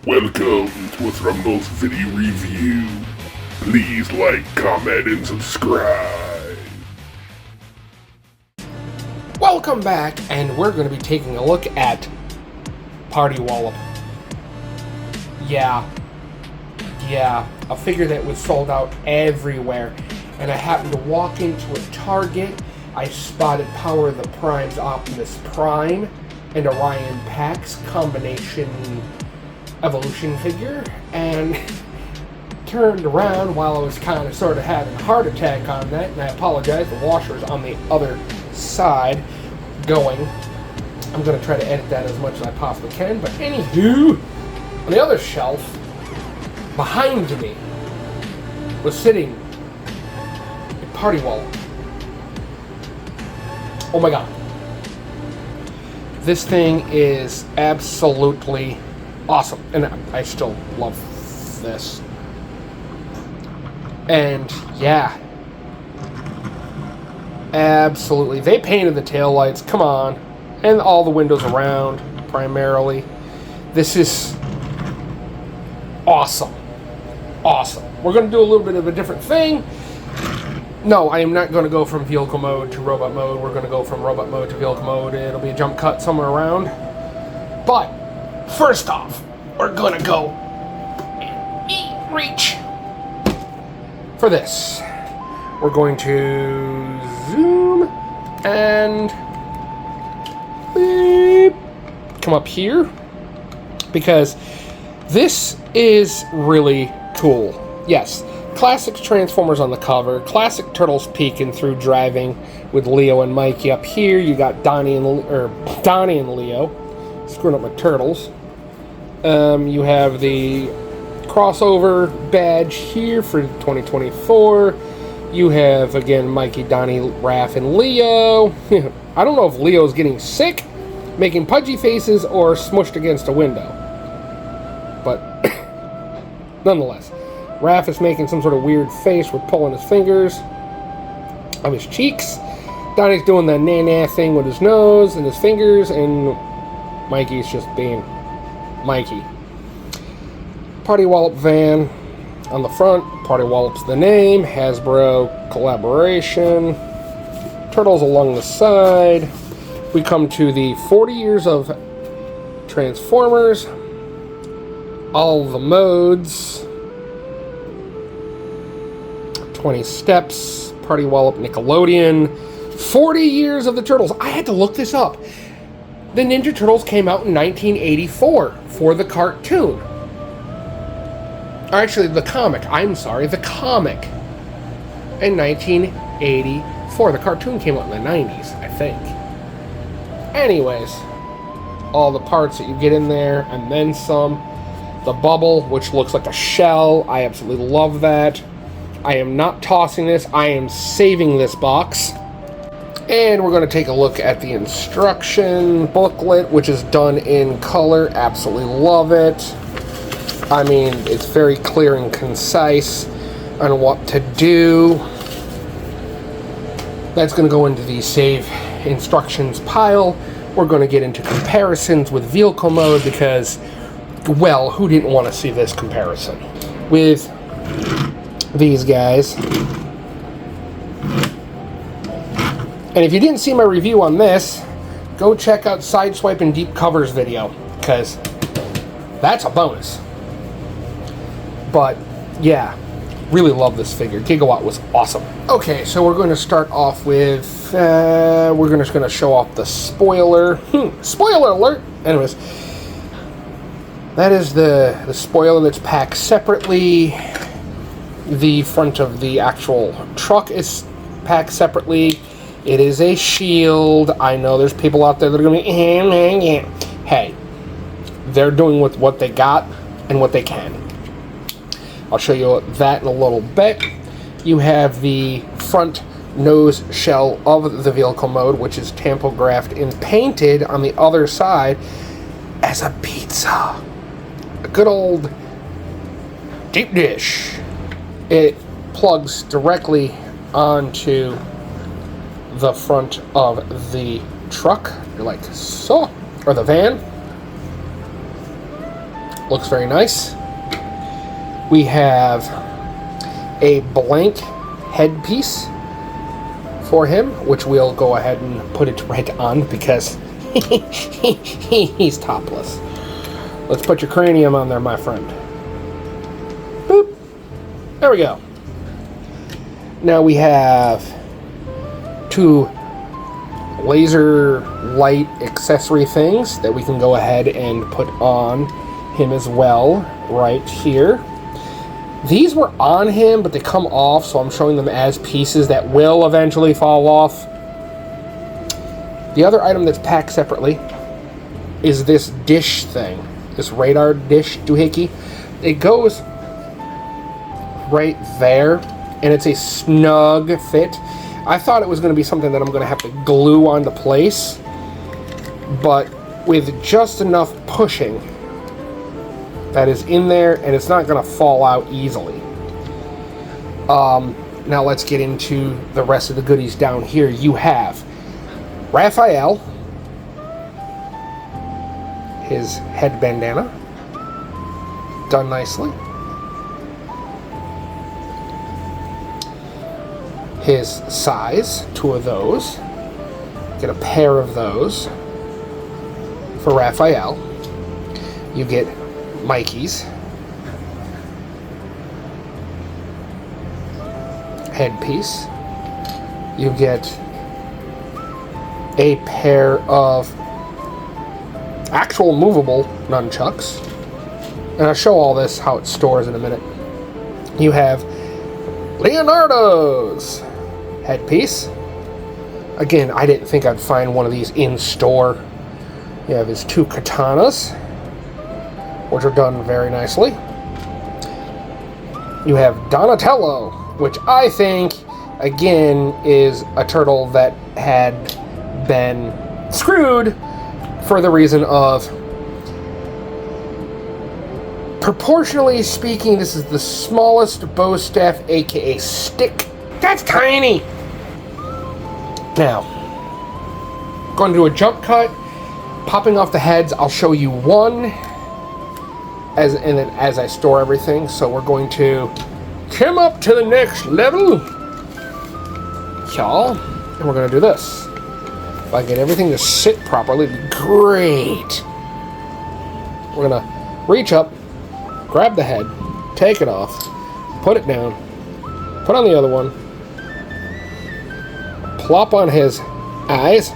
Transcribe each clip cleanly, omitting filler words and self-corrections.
Welcome to a Thrumbles video review. Please like, comment, and subscribe. Welcome back, and we're going to be taking a look at Party Wallop. Yeah, a figure that was sold out everywhere. And I happened to walk into a Target. I spotted Power of the Prime's Optimus Prime and Orion Pax combination evolution figure, and turned around while I was kind of sort of having a heart attack on that, and I apologize, the washer is on the other side going. I'm going to try to edit that as much as I possibly can, but anywho, on the other shelf behind me was sitting a Party Wallop. Oh my god. This thing is absolutely awesome, and I still love this. And yeah, absolutely. They painted the taillights, come on, and all the windows around, primarily. This is awesome. Awesome. We're going to do a little bit of a different thing. No, I am not going to go from vehicle mode to robot mode. We're going to go from robot mode to vehicle mode. It'll be a jump cut somewhere around. But first off, we're going to go and reach for this. We're going to zoom and beep, come up here, because this is really cool. Yes, classic Transformers on the cover, classic Turtles peeking through driving with Leo and Mikey up here. You got Donnie and Leo screwing up my turtles. You have the crossover badge here for 2024. You have, again, Mikey, Donnie, Raph, and Leo. I don't know if Leo's getting sick, making pudgy faces, or smushed against a window. But nonetheless, Raph is making some sort of weird face with pulling his fingers of his cheeks. Donnie's doing the na-na thing with his nose and his fingers, and Mikey's just being Mikey. Party Wallop van on the front. Party Wallop's the name. Hasbro collaboration. Turtles along the side. We come to the 40 years of Transformers. All the modes. 20 steps. Party Wallop Nickelodeon. 40 years of the Turtles. I had to look this up. The Ninja Turtles came out in 1984 for the cartoon. Or actually, the comic. I'm sorry, the comic. In 1984. The cartoon came out in the 90s, I think. Anyways, all the parts that you get in there, and then some. The bubble, which looks like a shell. I absolutely love that. I am not tossing this. I am saving this box. And we're going to take a look at the instruction booklet, which is done in color. Absolutely love it. I mean, it's very clear and concise on what to do. That's going to go into the save instructions pile. We're going to get into comparisons with vehicle mode because, well, who didn't want to see this comparison with these guys? And if you didn't see my review on this, go check out Sideswipe and Deep Covers video, because that's a bonus. But yeah, really love this figure. Gigawatt was awesome. Okay, so we're going to start off with, we're just going to show off the spoiler. Spoiler alert! Anyways, that is the spoiler that's packed separately. The front of the actual truck is packed separately. It is a shield. I know there's people out there that are going to be, hey, they're doing with what they got and what they can. I'll show you that in a little bit. You have the front nose shell of the vehicle mode, which is tampographed and painted on the other side as a pizza. A good old deep dish. It plugs directly onto the front of the truck, like so, or the van. Looks very nice. We have a blank headpiece for him, which we'll go ahead and put it right on because he's topless. Let's put your cranium on there, my friend. Boop. There we go. Now we have 2 laser light accessory things that we can go ahead and put on him as well, right here. These were on him, but they come off, so I'm showing them as pieces that will eventually fall off. The other item that's packed separately is this dish thing, this radar dish doohickey. It goes right there, and it's a snug fit. I thought it was going to be something that I'm going to have to glue onto place, but with just enough pushing, that is in there, and it's not going to fall out easily. Now let's get into the rest of the goodies down here. You have Raphael, his head bandana, done nicely. His size, 2 of those. Get a pair of those for Raphael. You get Mikey's headpiece. You get a pair of actual movable nunchucks. And I'll show all this, how it stores in a minute. You have Leonardo's headpiece. Again, I didn't think I'd find one of these in store. You have his 2 katanas, which are done very nicely. You have Donatello, which I think, again, is a turtle that had been screwed for the reason of, proportionally speaking, this is the smallest bow staff, aka stick. That's tiny! Now, going to do a jump cut, popping off the heads. I'll show you one and then as I store everything. So we're going to come up to the next level, y'all, and we're going to do this. If I get everything to sit properly, it'd be great. We're going to reach up, grab the head, take it off, put it down, put on the other one, plop on his eyes,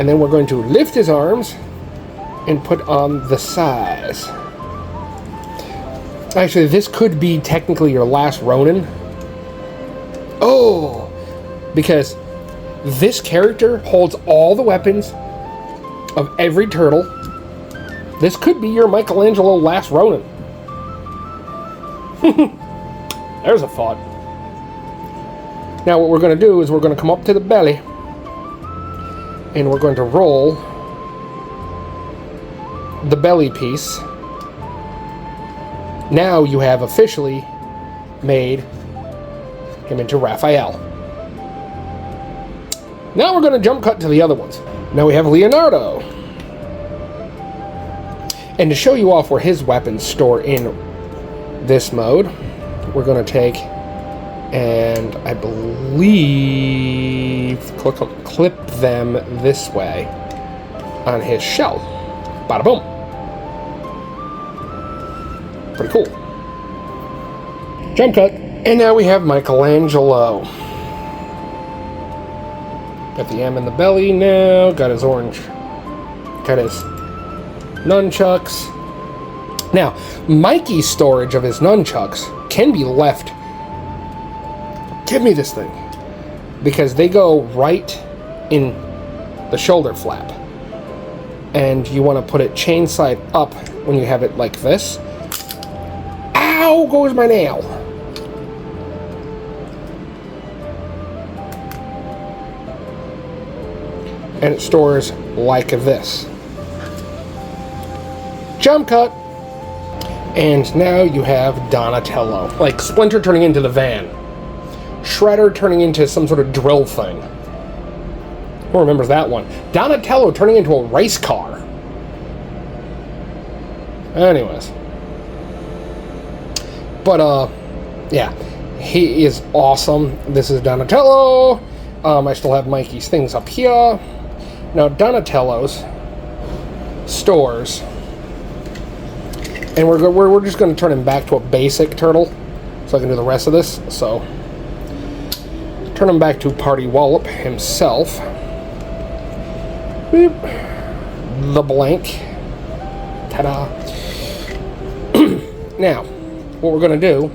and then we're going to lift his arms and put on the size. Actually, this could be technically your last Ronin. Oh, because this character holds all the weapons of every turtle. This could be your Michelangelo last Ronin. There's a thought. Now what we're going to do is we're going to come up to the belly and we're going to roll the belly piece. Now you have officially made him into Raphael. Now we're going to jump cut to the other ones. Now we have Leonardo. And to show you off where his weapons store in this mode, we're going to take and I believe clip them this way on his shell. Bada boom. Pretty cool. Jump cut. And now we have Michelangelo. Got the M in the belly now. Got his orange. Got his nunchucks. Now, Mikey's storage of his nunchucks can be left. Give me this thing. Because they go right in the shoulder flap. And you want to put it chain side up when you have it like this. Ow, goes my nail. And it stores like this. Jump cut. And now you have Donatello. Like Splinter turning into the van. Shredder turning into some sort of drill thing. Who remembers that one? Donatello turning into a race car. Anyways. But, yeah. He is awesome. This is Donatello. I still have Mikey's things up here. Now, Donatello's stores, and we're just going to turn him back to a basic turtle, so I can do the rest of this. So, turn him back to Party Wallop himself. Boop. The blank. Ta-da. Now, what we're going to do,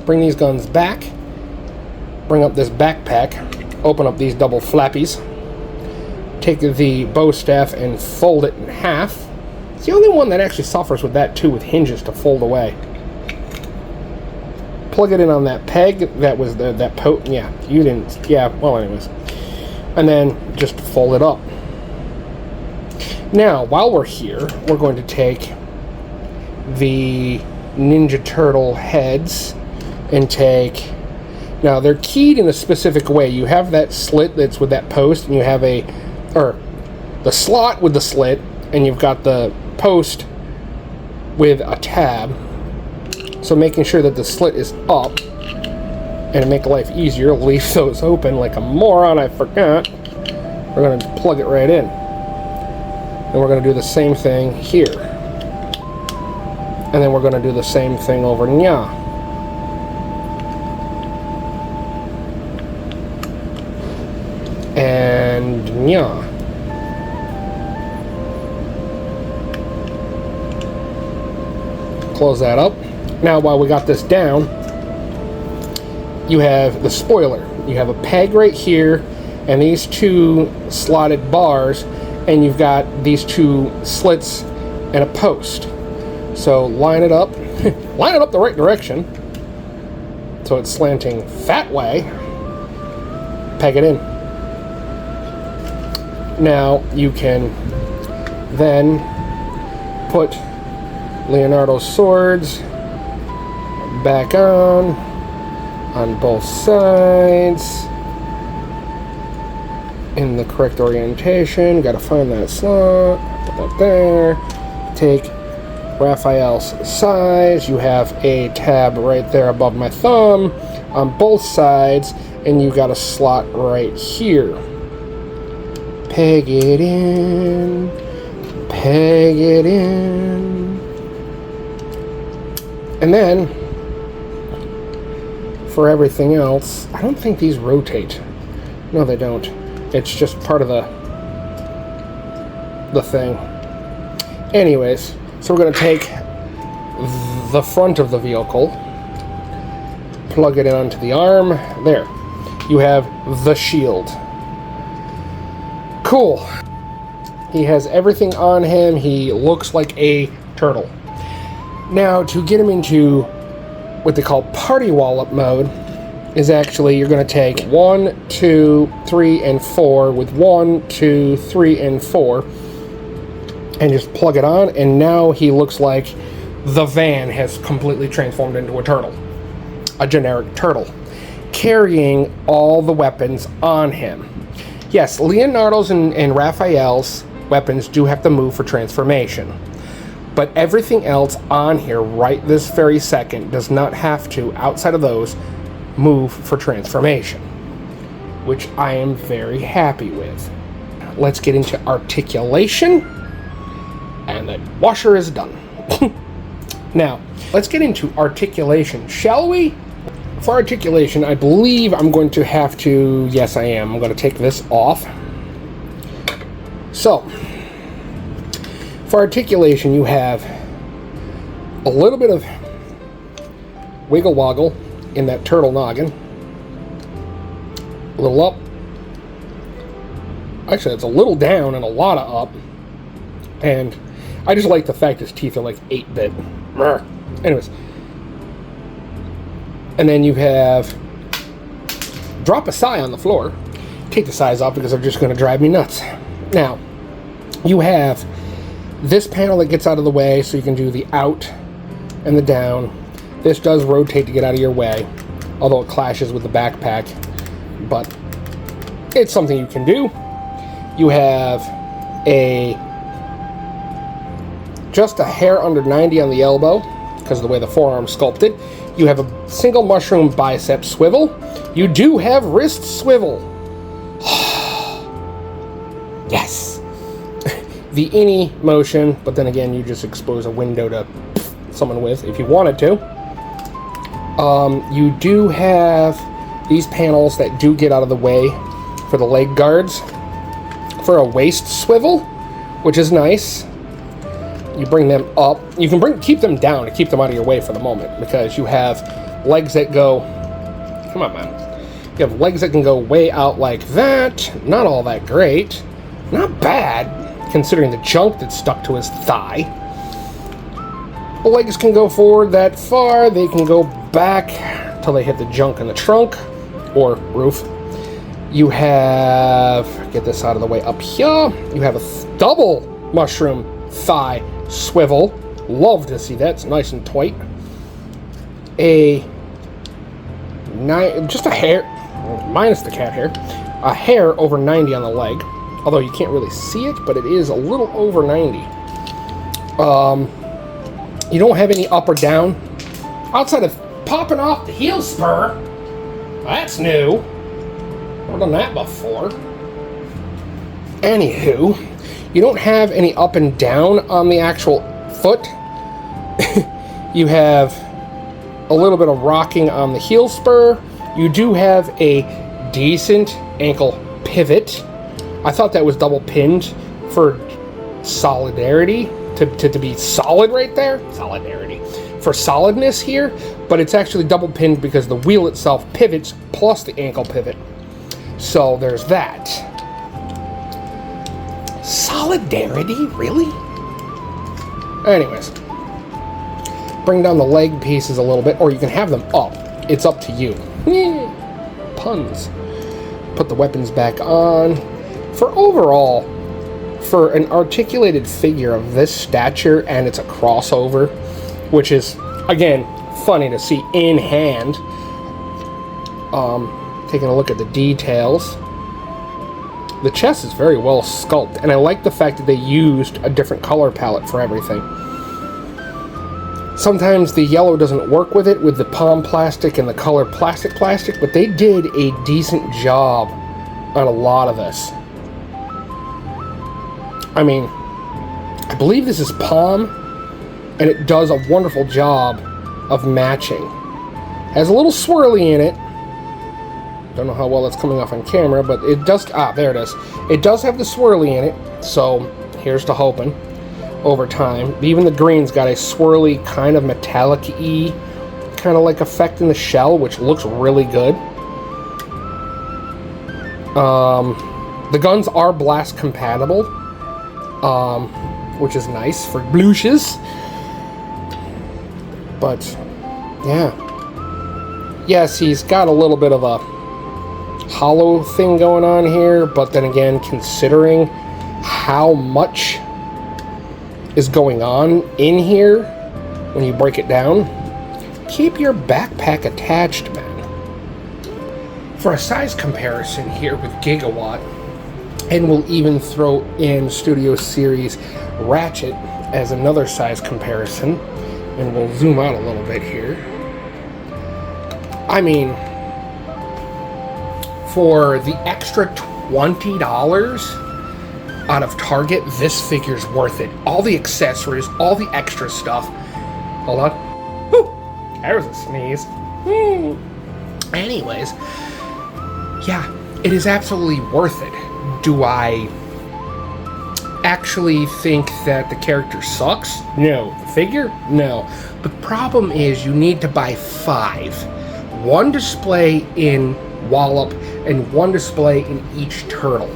bring these guns back, bring up this backpack, open up these double flappies, take the bow staff and fold it in half. It's the only one that actually suffers with that too, with hinges to fold away. Plug it in on that peg that was yeah, you didn't, yeah, well anyways. And then just fold it up. Now, while we're here, we're going to take the Ninja Turtle heads and take, now they're keyed in a specific way. You have that slit that's with that post, and you have the slot with the slit, and you've got the post with a tab. So making sure that the slit is up, and to make life easier, leave those open like a moron, I forgot. We're going to plug it right in. And we're going to do the same thing here. And then we're going to do the same thing over nya. And nya. Close that up. Now, while we got this down, you have the spoiler. You have a peg right here, and these two slotted bars, and you've got these two slits and a post. So line it up, line it up the right direction, so it's slanting that way. Peg it in. Now you can then put Leonardo's swords back on both sides in the correct orientation. Got to find that slot, put that there. Take Raphael's size. You have a tab right there above my thumb on both sides, and you got a slot right here. Peg it in, peg it in, and then for everything else, I don't think these rotate. No, they don't. It's just part of the thing. Anyways, so we're going to take the front of the vehicle, plug it in onto the arm. There. You have the shield. Cool. He has everything on him. He looks like a turtle. Now, to get him into what they call Party Wallop mode, is actually you're going to take 1, 2, 3, and 4 with 1, 2, 3, and 4, and just plug it on, and now he looks like the van has completely transformed into a turtle. A generic turtle. Carrying all the weapons on him. Yes, Leonardo's and Raphael's weapons do have to move for transformation. But everything else on here right this very second does not have to, outside of those, move for transformation. Which I am very happy with. Let's get into articulation. And the washer is done. Now, let's get into articulation, shall we? For articulation, I believe I'm going to have to... Yes, I am. I'm going to take this off. So, for articulation, you have a little bit of wiggle woggle in that turtle noggin. A little up. Actually, it's a little down and a lot of up. And I just like the fact his teeth are like 8-bit. Anyways. And then you have drop a sigh on the floor. Take the sighs off because they're just going to drive me nuts. Now, you have this panel that gets out of the way so you can do the out and the down. This does rotate to get out of your way, although it clashes with the backpack, but it's something you can do. You have a just a hair under 90 on the elbow, because of the way the forearm's sculpted. You have a single mushroom bicep swivel. You do have wrist swivel. Yes. The innie motion, but then again, you just expose a window to someone with if you wanted to. You do have these panels that do get out of the way for the leg guards for a waist swivel, which is nice. You bring them up. You can keep them down to keep them out of your way for the moment, because you have legs that go, come on, man. You have legs that can go way out like that. Not all that great. Not bad, considering the junk that's stuck to his thigh. The legs can go forward that far. They can go back till they hit the junk in the trunk or roof. You have, get this out of the way, up here, you have a double mushroom thigh swivel. Love to see that. It's nice and tight. Just a hair, minus the cat hair, a hair over 90 on the leg. Although you can't really see it, but it is a little over 90. You don't have any up or down. Outside of popping off the heel spur. That's new. I've done that before. Anywho, you don't have any up and down on the actual foot. You have a little bit of rocking on the heel spur. You do have a decent ankle pivot. I thought that was double pinned for solidarity, to be solid right there. Solidarity. For solidness here, but it's actually double pinned because the wheel itself pivots plus the ankle pivot. So there's that. Solidarity? Really? Anyways. Bring down the leg pieces a little bit, or you can have them up. It's up to you. Puns. Put the weapons back on. For overall, for an articulated figure of this stature, and it's a crossover, which is, again, funny to see in hand. Taking a look at the details. The chest is very well sculpted, and I like the fact that they used a different color palette for everything. Sometimes the yellow doesn't work with it, with the palm plastic and the color plastic, but they did a decent job on a lot of this. I mean, I believe this is palm, and it does a wonderful job of matching. Has a little swirly in it. Don't know how well it's coming off on camera, but it does, there it is. It does have the swirly in it, so here's to hoping over time. Even the green's got a swirly, kind of metallic-y, kind of like effect in the shell, which looks really good. The guns are blast compatible, which is nice for blushes. But, yeah. Yes, he's got a little bit of a hollow thing going on here, but then again, considering how much is going on in here when you break it down, keep your backpack attached, man. For a size comparison here with Gigawatt, and we'll even throw in Studio Series Ratchet as another size comparison, and we'll zoom out a little bit here. I mean, for the extra $20 out of Target, this figure's worth it. All the accessories, all the extra stuff. Hold on. Whew, there's a sneeze. Anyways, yeah, it is absolutely worth it. Do I actually think that the character sucks? No. The figure? No. The problem is you need to buy 5. One display in Wallop and one display in each turtle.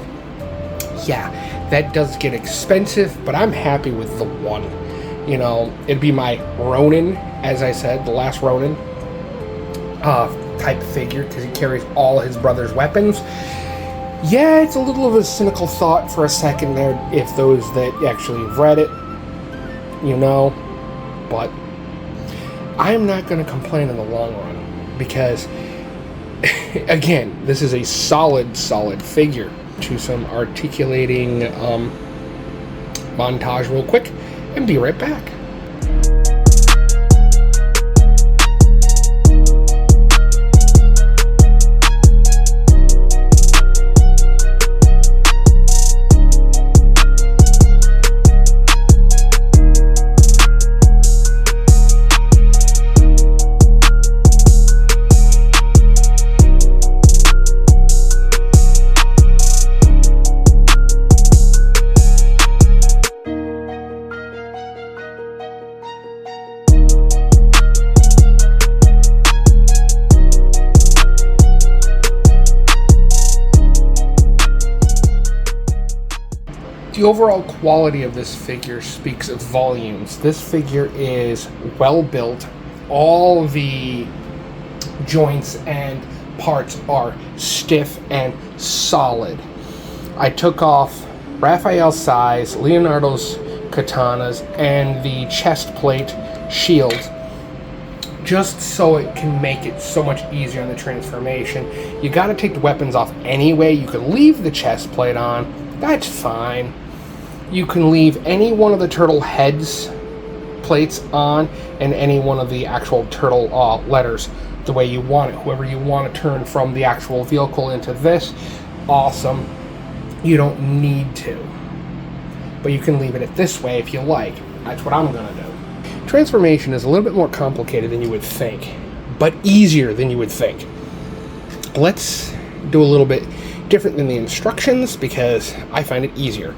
Yeah, that does get expensive, but I'm happy with the one. You know, it'd be my Ronin, as I said, the last Ronin type figure, because he carries all his brother's weapons. Yeah, it's a little of a cynical thought for a second there, if those that actually have read it, you know, but I'm not going to complain in the long run, because, again, this is a solid figure. To some articulating montage real quick. and be right back. The overall quality of this figure speaks volumes. This figure is well built. All the joints and parts are stiff and solid. I took off Raphael's size, Leonardo's katanas, and the chest plate shield just so it can make it so much easier in the transformation. You got to take the weapons off anyway. You can leave the chest plate on. That's fine. You can leave any one of the turtle heads plates on and any one of the actual turtle letters the way you want it. Whoever you want to turn from the actual vehicle into this, awesome. You don't need to. But you can leave it this way if you like. That's what I'm going to do. Transformation is a little bit more complicated than you would think, but easier than you would think. Let's do a little bit different than the instructions because I find it easier.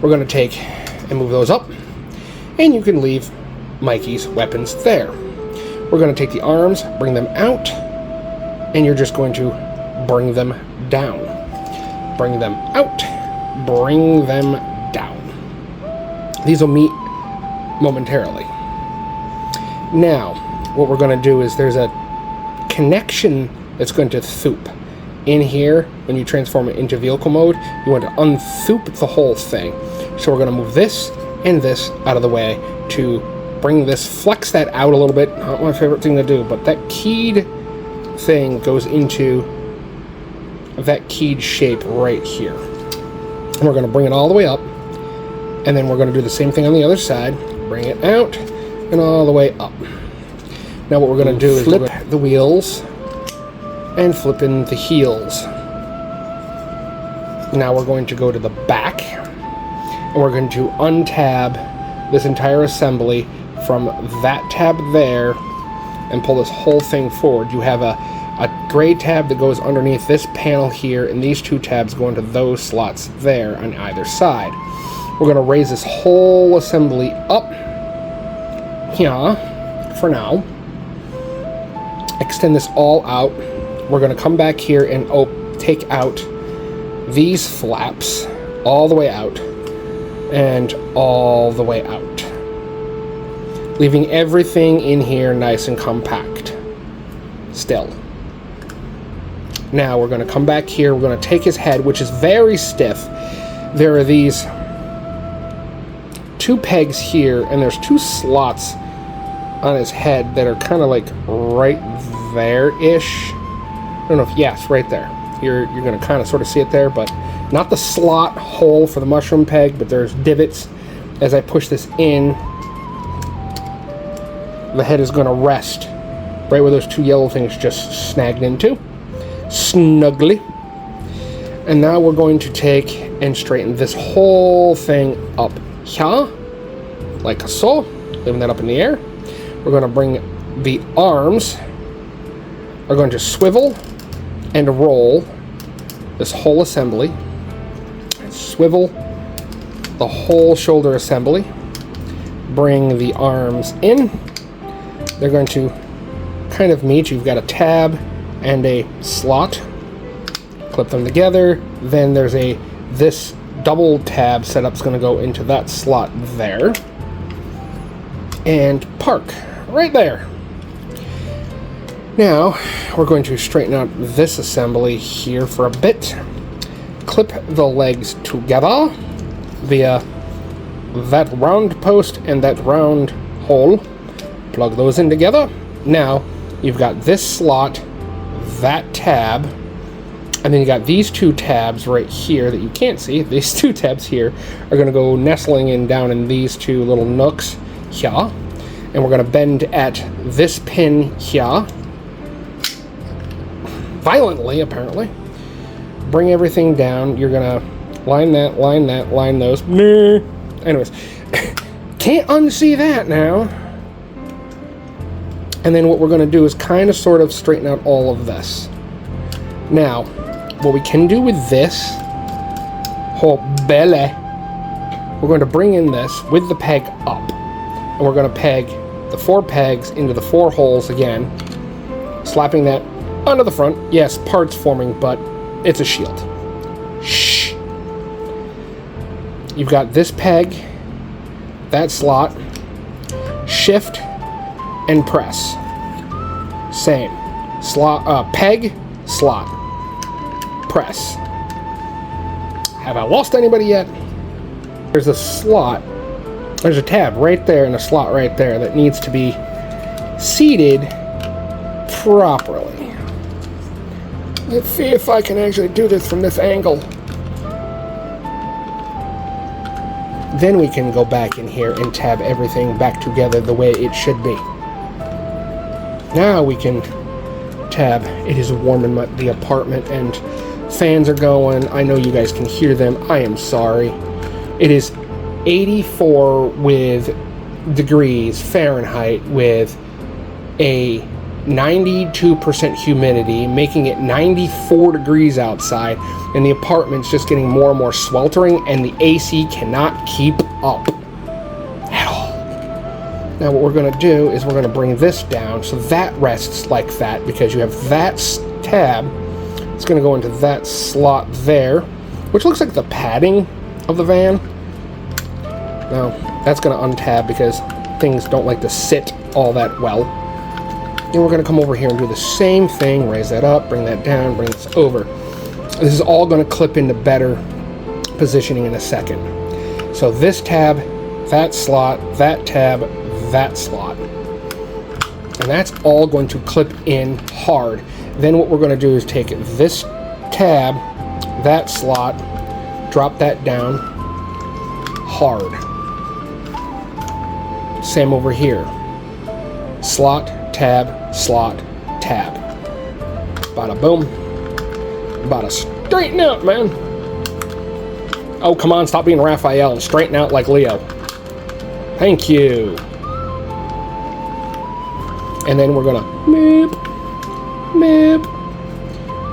We're going to take and move those up, and you can leave Mikey's weapons there. We're going to take the arms, bring them out, and you're just going to bring them down. Bring them out, bring them down. These will meet momentarily. Now, what we're going to do is there's a connection that's going to thoop. In here, when you transform it into vehicle mode, you want to unthoop the whole thing. So we're going to move this and this out of the way to bring this, flex that out a little bit. Not my favorite thing to do, but that keyed thing goes into that keyed shape right here. And we're going to bring it all the way up, and then we're going to do the same thing on the other side. Bring it out and all the way up. Now what we're going to do is flip the wheels and flip in the heels. Now we're going to go to the back, and we're going to untab this entire assembly from that tab there and pull this whole thing forward. You have a gray tab that goes underneath this panel here, and these two tabs go into those slots there on either side. We're going to raise this whole assembly up here for now. Extend this all out. We're going to come back here and take out these flaps all the way out and all the way out, leaving everything in here nice and compact still. Now we're going to come back here. We're going to take his head, which is very stiff. There are these two pegs here, and there's two slots on his head that are kind of like right there-ish. I don't know if, yes, right there. You're going to kind of sort of see it there, but not the slot hole for the mushroom peg, but there's divots. As I push this in, the head is going to rest right where those two yellow things just snagged into. Snugly. And now we're going to take and straighten this whole thing up here, like so, leaving that up in the air. We're going to bring the arms, are going to swivel and roll this whole assembly. Swivel the whole shoulder assembly. Bring the arms in. They're going to kind of meet. You've got a tab and a slot. Clip them together. Then there's this double tab setup is going to go into that slot there. And park right there. Now, we're going to straighten out this assembly here for a bit. Clip the legs together via that round post and that round hole. Plug those in together. Now, you've got this slot, that tab, And then you got these two tabs right here that you can't see. These two tabs here are going to go nestling in down in these two little nooks here. And we're going to bend at this pin here. Violently, apparently. Bring everything down. You're going to line that, line those. Anyways, can't unsee that now. And then what we're going to do is kind of sort of straighten out all of this. Now, what we can do with this whole belly, we're going to bring in this with the peg up. And we're going to peg the 4 pegs into the 4 holes again, slapping that onto the front. Yes, parts forming, but it's a shield. Shh. You've got this peg, that slot, shift, and press. Same. Slot, peg, slot, press. Have I lost anybody yet? There's a slot. There's a tab right there and a slot right there that needs to be seated properly. Let's see if I can actually do this from this angle. Then we can go back in here and tab everything back together the way it should be. Now we can tab. It is warm in the apartment and fans are going. I know you guys can hear them. I am sorry. It is 84 degrees Fahrenheit with a 92% humidity, making it 94 degrees outside, and the apartment's just getting more and more sweltering, and the AC cannot keep up at all. Now what we're going to do is we're going to bring this down so that rests like that, because you have that tab. It's going to go into that slot there, which looks like the padding of the van. Now that's going to untab because things don't like to sit all that well. Then we're going to come over here and do the same thing. Raise that up, bring that down, bring this over. This is all going to clip into better positioning in a second. So this tab, that slot, that tab, that slot. And that's all going to clip in hard. Then what we're going to do is take this tab, that slot, drop that down hard. Same over here. Slot, tab, slot, tab. Bada boom. Bada straighten out, man. Oh, come on, stop being Raphael and straighten out like Leo. Thank you. And then we're gonna meep, meep.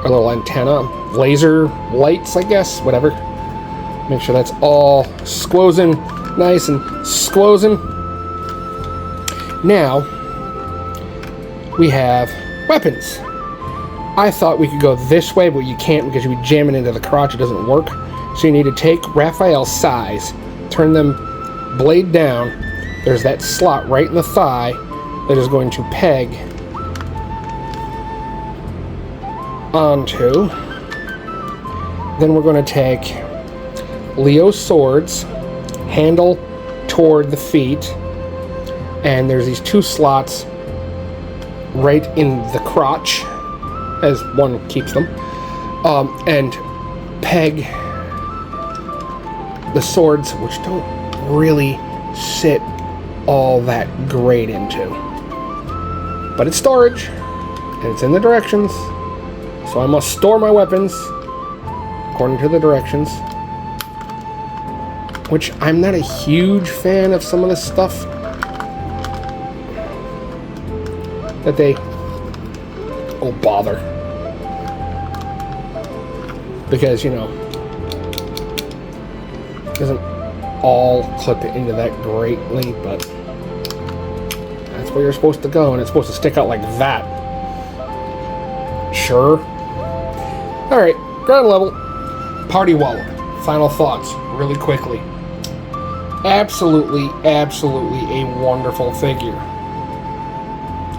Our little antenna, laser lights, I guess, whatever. Make sure that's all squozing, nice and squozing. Now, we have weapons. I thought we could go this way, but you can't because you'd be jamming into the crotch. It doesn't work. So you need to take Raphael's size, turn them blade down. There's that slot right in the thigh that is going to peg onto. Then we're going to take Leo's swords, handle toward the feet, and there's these 2 slots right in the crotch, as one keeps them, and peg the swords, which don't really sit all that great into. But it's storage, and it's in the directions, so I must store my weapons according to the directions, which I'm not a huge fan of some of this stuff that they bother, because, you know, doesn't all clip it into that greatly, but that's where you're supposed to go, and it's supposed to stick out like that. Sure. Alright, ground level. Party wallop. Final thoughts, really quickly. Absolutely, absolutely a wonderful figure.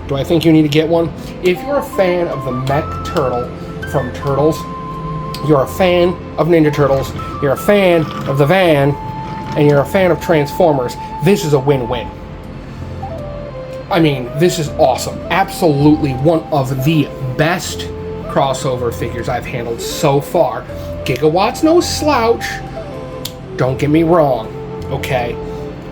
Do I think you need to get one? If you're a fan of the mech turtle from Turtles, you're a fan of Ninja Turtles, you're a fan of the van, and you're a fan of Transformers, this is a win-win. I mean, this is awesome. Absolutely one of the best crossover figures I've handled so far. Gigawatt's no slouch. Don't get me wrong, okay?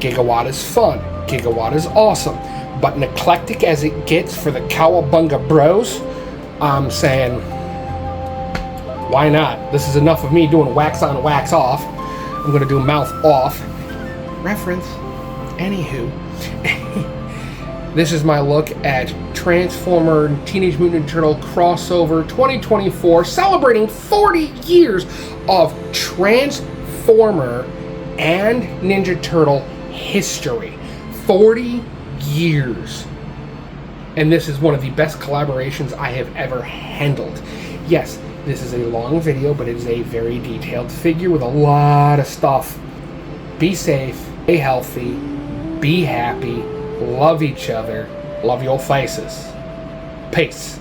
Gigawatt is fun. Gigawatt is awesome. But an eclectic as it gets for the Cowabunga Bros, I'm saying, why not? This is enough of me doing wax on, wax off. I'm going to do mouth off. Reference. Anywho. This is my look at Transformer Teenage Mutant Ninja Turtle crossover 2024, celebrating 40 years of Transformer and Ninja Turtle history. 40 years. And this is one of the best collaborations I have ever handled. Yes, this is a long video, but it is a very detailed figure with a lot of stuff. Be safe, stay healthy, be happy, love each other, love your faces. Peace.